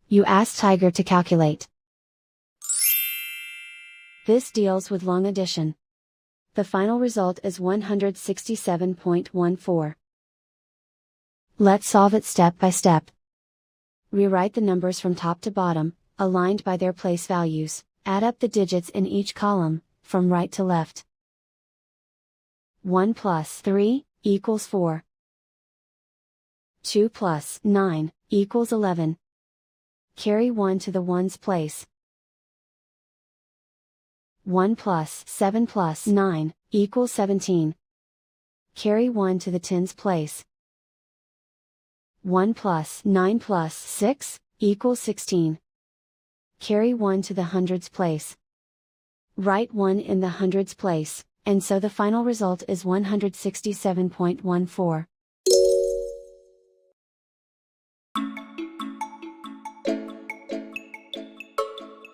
You ask Tiger to calculate. This deals with long addition. The final result is 167.14. Let's solve it step by step. Rewrite the numbers from top to bottom, aligned by their place values. Add up the digits in each column, from right to left. 1 plus 3 equals 4. 2 plus 9 equals 11. Carry 1 to the ones place. 1 plus 7 plus 9 equals 17. Carry 1 to the tens place. 1 plus 9 plus 6 equals 16. Carry 1 to the hundreds place. Write 1 in the hundreds place, and so the final result is 167.14.